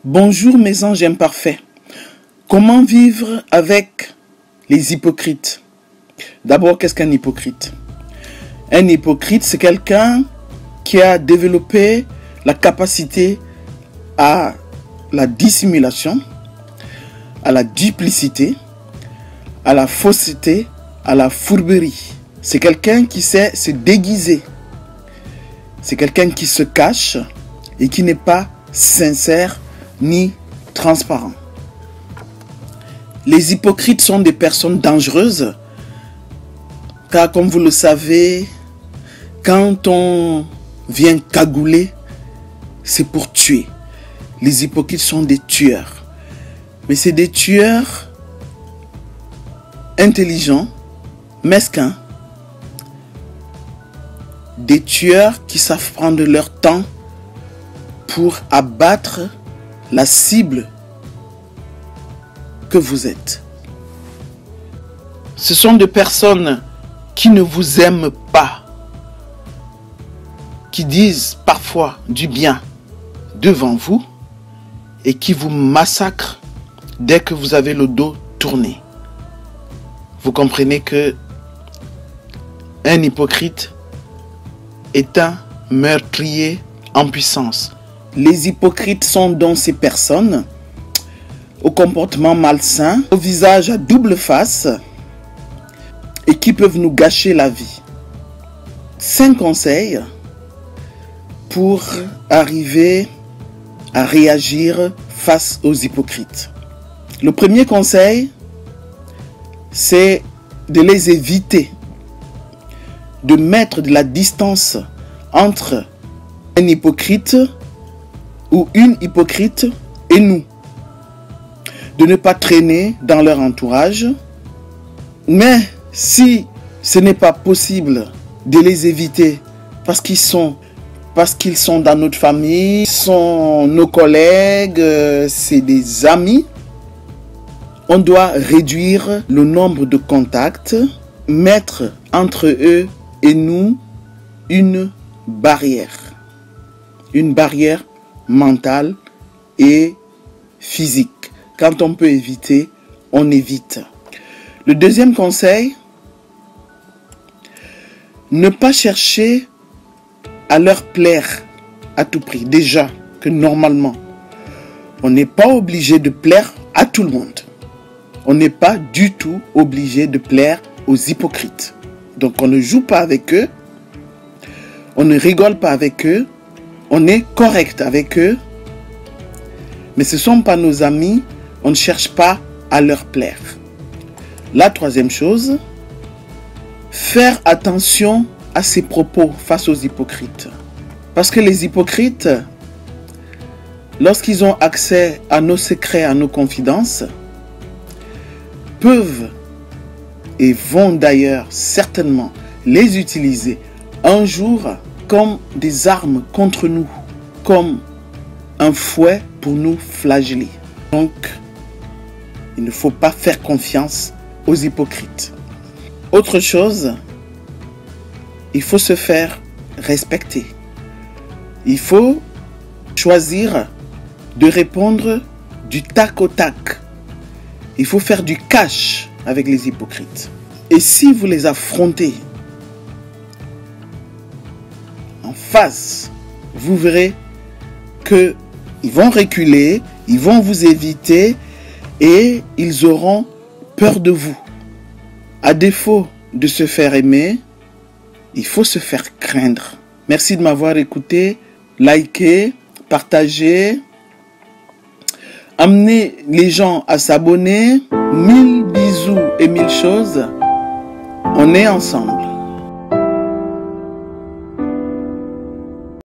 Bonjour mes anges imparfaits. Comment vivre avec les hypocrites? D'abord, qu'est-ce qu'un hypocrite? Un hypocrite, c'est quelqu'un qui a développé la capacité à la dissimulation, à la duplicité, à la fausseté, à la fourberie. C'est quelqu'un qui sait se déguiser. C'est quelqu'un qui se cache et qui n'est pas sincère ni transparent. Les hypocrites sont des personnes dangereuses, car comme vous le savez, quand on vient cagouler, c'est pour tuer. Les hypocrites sont des tueurs. Mais c'est des tueurs intelligents, mesquins, des tueurs qui savent prendre leur temps pour abattre la cible que vous êtes. Ce sont des personnes qui ne vous aiment pas, qui disent parfois du bien devant vous et qui vous massacrent dès que vous avez le dos tourné. Vous comprenez que un hypocrite est un meurtrier en puissance. Les hypocrites sont donc ces personnes au comportement malsain, au visage à double face et qui peuvent nous gâcher la vie. 5 conseils pour arriver à réagir face aux hypocrites. Le premier conseil, c'est de les éviter, de mettre de la distance entre un hypocrite ou une hypocrite et nous. De ne pas traîner dans leur entourage. Mais si ce n'est pas possible de les éviter parce qu'ils sont dans notre famille, sont nos collègues, c'est des amis, on doit réduire le nombre de contacts, mettre entre eux et nous une barrière mentale et physique. Quand on peut éviter, on évite. Le deuxième conseil, ne pas chercher à leur plaire à tout prix. Déjà que normalement, on n'est pas obligé de plaire à tout le monde. On n'est pas du tout obligé de plaire aux hypocrites. Donc on ne joue pas avec eux, on ne rigole pas avec eux, on est correct avec eux, mais ce ne sont pas nos amis, on ne cherche pas à leur plaire. La troisième chose, faire attention à ses propos face aux hypocrites. Parce que les hypocrites, lorsqu'ils ont accès à nos secrets, à nos confidences, peuvent et vont d'ailleurs certainement les utiliser un jour comme des armes contre nous, comme un fouet pour nous flageller. Donc, il ne faut pas faire confiance aux hypocrites. Autre chose, il faut se faire respecter. Il faut choisir de répondre du tac au tac. Il faut faire du cash avec les hypocrites. Et si vous les affrontez en face, vous verrez qu'ils vont reculer, ils vont vous éviter et ils auront peur de vous. À défaut de se faire aimer, il faut se faire craindre. Merci de m'avoir écouté. Likez, partagez, amenez les gens à s'abonner. 1000 bisous et 1000 choses. On est ensemble.